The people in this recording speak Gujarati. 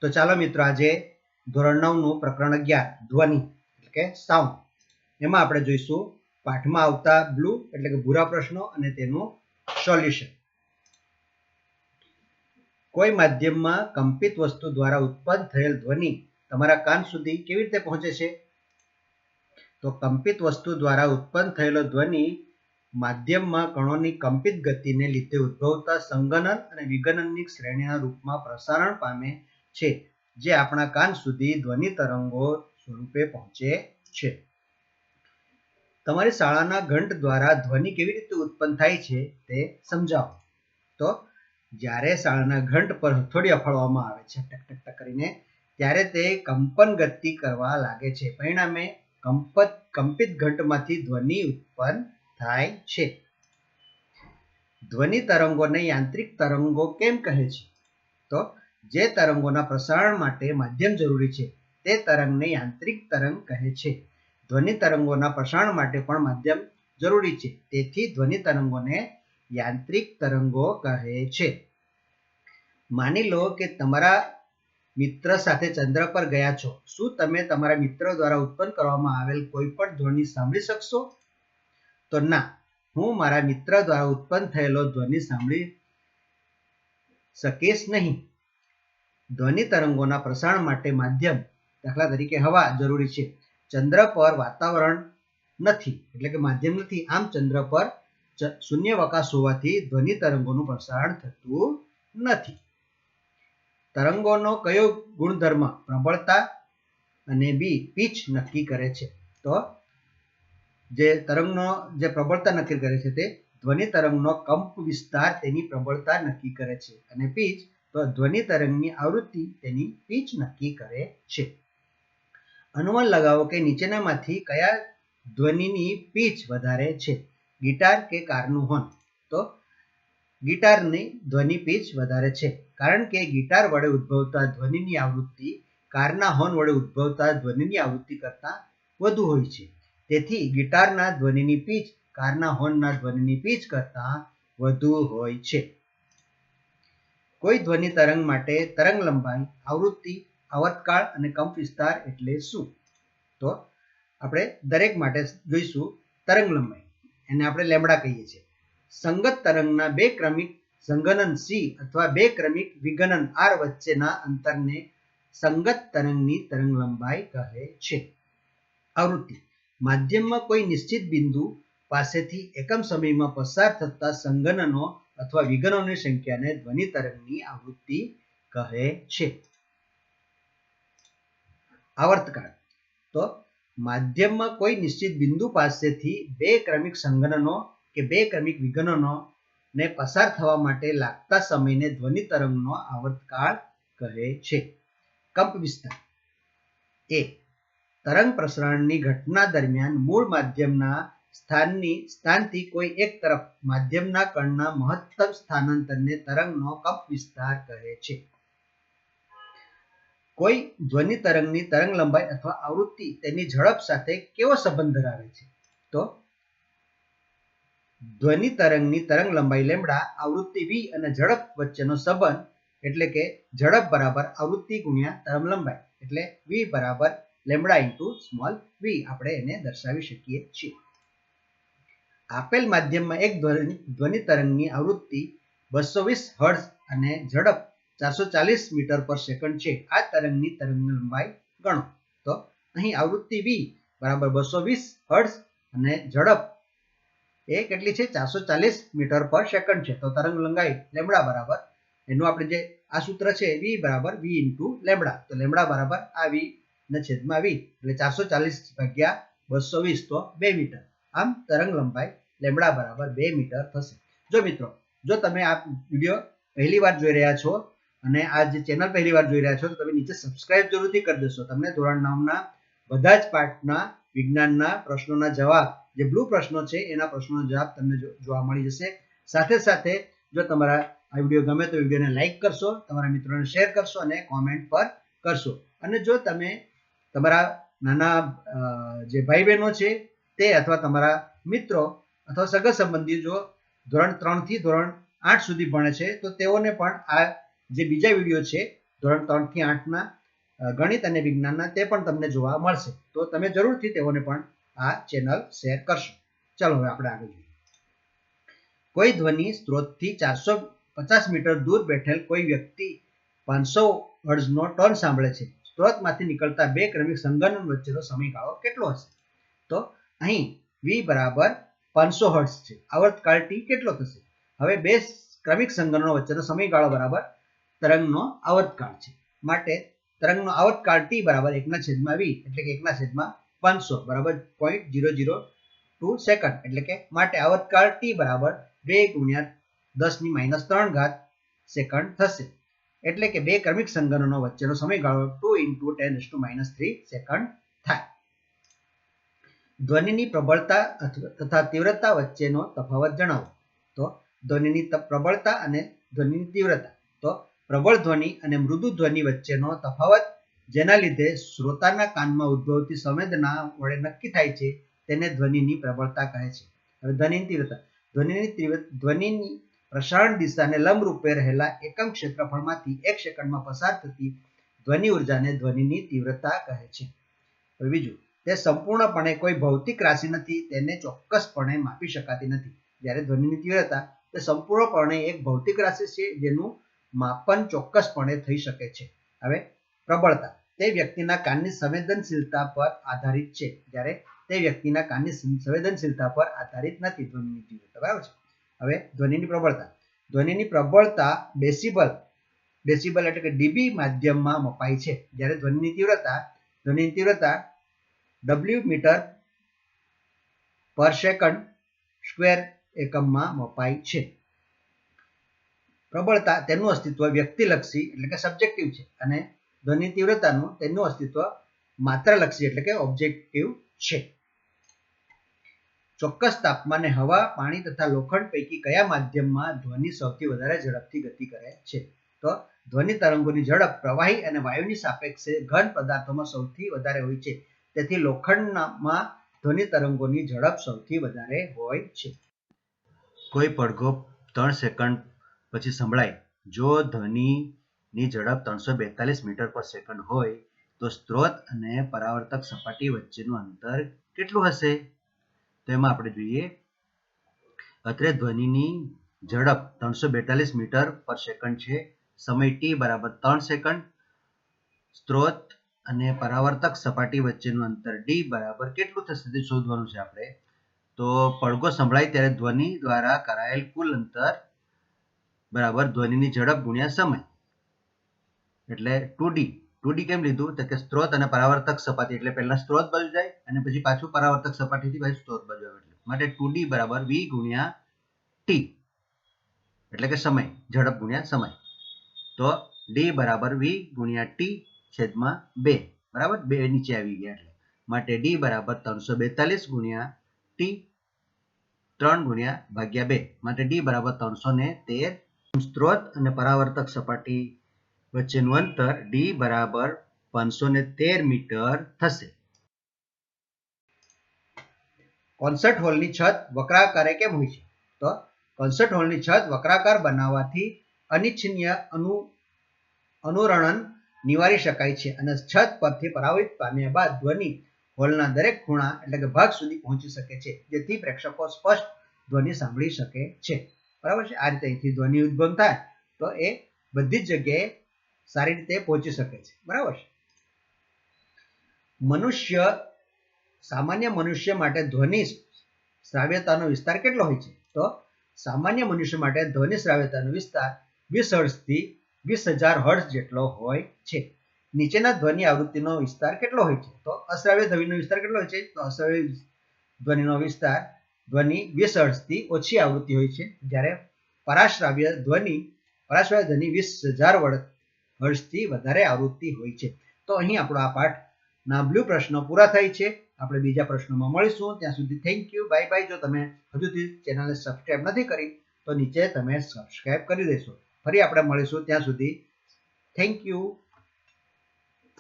તો ચાલો મિત્રો આજે ધોરણ 9 નું પ્રકરણ 11 ધ્વનિ એટલે કે સાઉન્ડ એમાં આપણે જોઈશું પાઠમાં આવતા બ્લુ એટલે કે ભૂરા પ્રશ્નો અને તેનું સોલ્યુશન। કોઈ માધ્યમમાં કંપિત વસ્તુ દ્વારા ઉત્પન્ન થયેલ ધ્વનિ તમારા કાન સુધી કેવી રીતે પહોંચે છે? તો કંપિત વસ્તુ દ્વારા ઉત્પન્ન થયેલો ધ્વનિ માધ્યમમાં કણોની કંપિત ગતિને લીધે ઉદ્ભવતા સંગનન અને વિગનનની શ્રેણીના રૂપમાં પ્રસારણ પામે છે, જે આપણા કાન સુધી ધ્વનિ તરંગો સ્વરૂપે પહોંચે છે। તમારી શાળાના ઘંટ દ્વારા ધ્વનિ કેવી રીતે ઉત્પન્ન થાય છે તે સમજાવો। તો જ્યારે શાળાના ઘંટ પર હથોડી અફાળવામાં આવે છે ટક ટક ટક કરીને, ત્યારે તે કંપન ગતિ કરવા લાગે છે, પરિણામે કંપિત ઘંટમાંથી ધ્વનિ ઉત્પન્ન થાય છે। ધ્વનિ તરંગોને યાંત્રિક તરંગો કેમ કહે છે? તો જે તરંગોના પ્રસારણ માટે માધ્યમ જરૂરી છે તે તરંગને યાંત્રિક તરંગ કહે છે। ધ્વનિ તરંગોના પ્રસારણ માટે પણ માધ્યમ જરૂરી છે, તેથી ધ્વનિ તરંગોને યાંત્રિક તરંગો કહે છે। માની લો કે તમારા મિત્ર સાથે ચંદ્ર પર ગયા છો, શું તમે તમારા મિત્ર દ્વારા ઉત્પન્ન કરવામાં આવેલ કોઈ પણ ધ્વનિ સાંભળી શકશો? તો ના, હું મારા મિત્ર દ્વારા ઉત્પન્ન થયેલો ધ્વનિ સાંભળી શકીશ નહીં। ધ્વનિ તરંગોના પ્રસારણ માટે માધ્યમ, દાખલા તરીકે હવા જરૂરી છે। ચંદ્ર પર વાતાવરણ નથી એટલે કે માધ્યમ નથી, આમ ચંદ્ર પર શૂન્યાવકાશ હોવાથી ધ્વનિ તરંગોનું પ્રસારણ થતું નથી। તરંગોનો કયો ગુણધર્મ પ્રબળતા અને પીચ નક્કી કરે છે? તો જે તરંગનો જે પ્રબળતા નક્કી કરે છે તે ધ્વનિ તરંગનો કંપ વિસ્તાર તેની પ્રબળતા નક્કી કરે છે, અને પીચ તો ધ્વનિ તરંગની આવૃત્તિ તેની પીચ નક્કી કરે છે। અનુમાન લગાવો કે નીચેનામાંથી કયા ધ્વનિની પીચ વધારે છે, ગિટાર કે કારનું હોર્ન? તો ગિટારની ધ્વનિ પીચ વધારે છે, કારણ કે ગિટાર વડે ઉદ્ભવતા ધ્વનિની આવૃત્તિ કારના હોર્ન વડે ઉદ્ભવતા ધ્વનિની આવૃત્તિ કરતાં વધુ હોય છે, તેથી ગિટારના ધ્વનિની પીચ કારના હોર્નના ધ્વનિની પીચ કરતાં વધુ હોય છે। કોઈ ધ્વનિ તરંગ માટે તરંગ લંબાઈ, આવૃત્તિ, આવર્તકાળ અને કંપ વિસ્તાર એટલે શું? તો આપણે દરેક માટે જોઈશું તરંગ લંબાઈ, એને આપણે લેમ્બડા કહીએ છીએ। સંગત તરંગના બે ક્રમિક સંગનન સી અથવા બે ક્રમિક વિગનન આર વચ્ચેના અંતરને સંગત તરંગની તરંગ લંબાઈ કહે છે। આવૃત્તિ, માધ્યમમાં કોઈ નિશ્ચિત બિંદુ પાસેથી એકમ સમયમાં પસાર થતા સંગનનો અથવા વિગનનોની સંખ્યાને ધ્વનિ તરંગની આવૃત્તિ કહે છે। આવર્તકાળ, તો માધ્યમમાં કોઈ નિશ્ચિત બિંદુ પાસેથી બે ક્રમિક સંગનનો કે બે ક્રમિક વિગનનો ને પસાર થવા માટે લાગતા સમયને ધ્વનિ તરંગનો આવર્તકાળ કહે છે। કંપ વિસ્તાર એ તરંગ પ્રસરણની ઘટના દરમિયાન મૂળ માધ્યમના સ્થાનથી કોઈ એક તરફ માધ્યમના કણના મહત્તમ સ્થાનાંતરને તરંગનો કંપ વિસ્તાર કહે છે। કોઈ ધ્વનિ તરંગની તરંગ લંબાઈ અથવા આવૃત્તિ તેની ઝડપ સાથે કેવો સંબંધ ધરાવે છે? તો ધ્વનિ તરંગની તરંગ લંબાઈ લેમ્બડા, આવૃત્તિ વી અને ઝડપ વચ્ચેનો સંબંધ એટલે કે ઝડપ બરાબર આવૃત્તિ ગુણ્યા તરંગ લંબાઈ એટલે વી બરાબર લેમ્બડા ઇન્ટુ સ્મોલ વી, આપણે એને દર્શાવી શકીએ છીએ। આપેલ માધ્યમમાં એક ધ્વનિ તરંગની આવૃત્તિ 220 હર્ટ્ઝ અને ઝડપ 440 મીટર પર સેકન્ડ છે, આ તરંગની તરંગ લંબાઈ ગણો। તો અહીં આવૃત્તિ વી બરાબર 220 હર્ટ્ઝ અને ઝડપ એ કેટલી છે? 440 મીટર પર સેકન્ડ છે, તો તરંગ લંબાઈ લેમ્બડા બરાબર એનું આપણે જે આ સૂત્ર છે વી બરાબર વી ઇન્ટુ લેમ્બડા, તો લેમ્બડા બરાબર આ વી ને છેદમાં વી એટલે 440 ભાગ્યા 220 તો 2 મીટર, આમ તરંગ લંબાઈ લેમ્બડા બરાબર 2 મીટર થશે। જો મિત્રો, જો તમે આ વિડીયો પહેલી વાર જોઈ રહ્યા છો અને આ જે ચેનલ પહેલી વાર જોઈ રહ્યા છો તો તમે નીચે સબસ્ક્રાઇબ જરૂરથી કરી દેશો, તમને ધોરણ 9ના બધા જ પાઠના વિજ્ઞાનના પ્રશ્નોના જવાબ, જે બ્લુ પ્રશ્નો છે એના પ્રશ્નોના જવાબ તમને જોવા મળી જશે। સાથે સાથે જો તમારા આ વિડીયો ગમે તો વિડીયોને લાઈક કરશો, તમારા મિત્રોને શેર કરશો અને કોમેન્ટ પર કરશો। અને જો તમે તમારા નાના જે ભાઈ બહેનો છે તે અથવા તમારા મિત્રો અથવા સગા સંબંધી જો ધોરણ 3 થી ધોરણ 8 સુધી ભણે છે તો તેઓને પણ આ જે બીજા વિડીયો છે ધોરણ 3 થી 8 ના ગણિત અને વિજ્ઞાનના તે પણ તમને જોવા મળશે. તો તમે જરૂરથી તેઓને પણ આ ચેનલ શેર કરશો. ચાલો હવે આપણે આગળ જોઈએ. કોઈ ધ્વનિ સ્ત્રોતથી 450 મીટર દૂર બેઠેલ કોઈ વ્યક્તિ 500 હર્ટ્ઝનો ટોન સાંભળે છે. સ્ત્રોતમાંથી નીકળતા બે ક્રમિક સંગણન વચ્ચેનો સમયગાળો કેટલો હશે? તો અહીં v બરાબર 500 હર્ટ્ઝ છે. આવર્તકાળ t કેટલો થશે? હવે બે ક્રમિક સંગણનો વચ્ચેનો સમયગાળો બરાબર તરંગનો આવર્તકાળ છે. માટે તરંગનો આવર્તકાળ t બરાબર 1/v એટલે કે 1/500 બરાબર 0.002 સેકન્ડ એટલે કે માટે આવર્તકાળ t બરાબર 2 × 10⁻³ સેકન્ડ થશે. એટલે કે બે ક્રમિક સંગણનો વચ્ચેનો સમયગાળો 2 × 10⁻³ સેકન્ડ થાય. ધ્વનિની પ્રબળતા તથા તીવ્રતા વચ્ચેનો તફાવત જણાવો. તો ધ્વનિની પ્રબળતા અને ધ્વનિની તીવ્રતા. તો પ્રબળ ધ્વનિ અને મૃદુ ધ્વનિ વચ્ચેનો તફાવત જેના લીધે શ્રોતાના કાનમાં ઉદ્ભવતી સંવેદના વડે નક્કી થાય છે તેને ધ્વનિની પ્રબળતા કહે છે. હવે ધ્વનિની તીવ્રતા. ધ્વનિની પ્રસારણ દિશાને લંબરૂપે રહેલા એકમ ક્ષેત્રફળમાંથી 1 સેકન્ડમાં પસાર થતી ધ્વનિ ઉર્જાને ધ્વનિની તીવ્રતા કહે છે. હવે બીજું, તે સંપૂર્ણપણે કોઈ ભૌતિક રાશિ નથી, તેને ચોક્કસપણે માપી શકાતી નથી. જ્યારે ધ્વનિની તીવ્રતા તે સંપૂર્ણપણે એક ભૌતિક રાશિ છે જેનું માપન ચોક્કસપણે થઈ શકે છે. હવે પ્રબળતા. તે વ્યક્તિના કાનની સંવેદનશીલતા પર આધારિત છે, જ્યારે તે વ્યક્તિના કાનની સંવેદનશીલતા પર આધારિત નથી ધ્વનિની તીવ્રતા. બરાબર છે. હવે ધ્વનિની પ્રબળતા. ધ્વનિની પ્રબળતા ડેસિબલ એટલે કે ડીબી માધ્યમમાં મપાય છે, જ્યારે ધ્વનિની તીવ્રતા w મીટર પર સેકન્ડ સ્ક્વેર એકમમાં મપાય છે. પ્રબળતા તેનું અસ્તિત્વ વ્યક્તિલક્ષી એટલે કે સબ્જેક્ટિવ છે અને ધ્વનિ તીવ્રતાનું તેનું અસ્તિત્વ માત્રાલક્ષી એટલે કે ઓબ્જેક્ટિવ છે. ચોક્કસ તાપમાને હવા, પાણી તથા લોખંડ પૈકી કયા માધ્યમમાં ધ્વનિ સૌથી વધારે ઝડપથી ગતિ કરે છે? તો ધ્વનિ તરંગોની ઝડપ પ્રવાહી અને વાયુની સાપેક્ષે ઘન પદાર્થોમાં સૌથી વધારે હોય છે. તેથી લોખંડમાં ધ્વનિ તરંગોની ઝડપ સૌથી વધારે હોય છે. કોઈ પડઘો 3 સેકન્ડ પછી સંભળાય. જો ધ્વનિની ઝડપ 342 મીટર પર સેકન્ડ હોય તો સ્ત્રોત અને પરાવર્તક સપાટી વચ્ચેનું અંતર કેટલું હશે? તો એમાં આપણે જોઈએ, અત્રે ધ્વનિની ઝડપ 342 મીટર પર સેકન્ડ છે. સમય t બરાબર 3 સેકન્ડ. સ્ત્રોત અને પરાવર્તક સપાટી વચ્ચેનું અંતર d બરાબર કેટલું થશે તે શોધવાનું છે આપણે. તો પડઘો સંભળાય ત્યારે ધ્વનિ દ્વારા કરાયેલ કુલ અંતર બરાબર ધ્વનિની ઝડપ ગુણ્યા સમય એટલે 2d કેમ લીધું? તો કે સ્ત્રોત અને પરાવર્તક સપાટી એટલે પહેલા સ્ત્રોત બાજુ જાય અને પછી પાછું પરાવર્તક સપાટીથી પાછું સ્ત્રોત બાજુ આવે. માટે 2d બરાબર v ગુણ્યા t એટલે કે સમય, ઝડપ ગુણ્યા સમય. તો d બરાબર v ગુણ્યા t છેદમાં 2 બરાબર 2 નીચે આવી ગયા એટલે માટે d બરાબર 342 ગુણ્યા t 3 ગુણ્યા ભાગ્યા 2 માટે d બરાબર 313. સ્ત્રોત અને પરાવર્તક સપાટી વચ્ચેનું અંતર d બરાબર 513 મીટર થશે. કોન્સર્ટ હોલની છત વક્રાકારે કેમ હોય છે? તો કોન્સર્ટ હોલની છત વક્રાકાર બનાવવાથી અનિચ્છનીય અનુરણન નિવારી શકાય છે અને છત પરથી પરાવર્તિત પામ્યા બાદ ધ્વનિ હોલના દરેક ખૂણા એટલે કે ભાગ સુધી પહોંચી શકે છે, જેથી પ્રેક્ષકો સ્પષ્ટ ધ્વનિ સાંભળી શકે છે. બરાબર છે. આ રીતે અહીંથી ધ્વનિ ઉદ્ભવ થાય તો એ બધી જ જગ્યાએ સારી રીતે પહોંચી શકે છે. બરાબર છે. સામાન્ય મનુષ્ય માટે ધ્વનિ શ્રાવ્યતાનો વિસ્તાર કેટલો હોય છે? તો સામાન્ય મનુષ્ય માટે ધ્વનિ શ્રાવ્યતાનો વિસ્તાર 20 હર્ટ્ઝથી 20,000 હર્ટ્ઝ જેટલો હોય છે. નીચેના ધ્વનિ આવૃત્તિનો વિસ્તાર કેટલો હોય છે? તો અશ્રાવ્ય ધ્વનિનો વિસ્તાર કેટલો હોય છે? તો અશ્રાવ્ય ધ્વનિનો વિસ્તાર ધ્વનિ 20 હર્ટ્ઝથી ઓછી આવૃત્તિ હોય છે, જ્યારે પરાશ્રાવ્ય ધ્વનિ 20,000 હર્ટ્ઝથી વધારે આવૃત્તિ હોય છે. તો અહીં આપણો આ પાઠના બ્લુ પ્રશ્નો પૂરા થાય છે. આપણે બીજા પ્રશ્નોમાં મળીશું. ત્યાં સુધી થેન્ક યુ, બાય બાય. જો તમે હજુથી ચેનલને સબસ્ક્રાઇબ નથી કરી તો નીચે તમે સબસ્ક્રાઇબ કરી દેશો. ફરી આપણે મળીશું. ત્યાં સુધી થેન્ક યુ.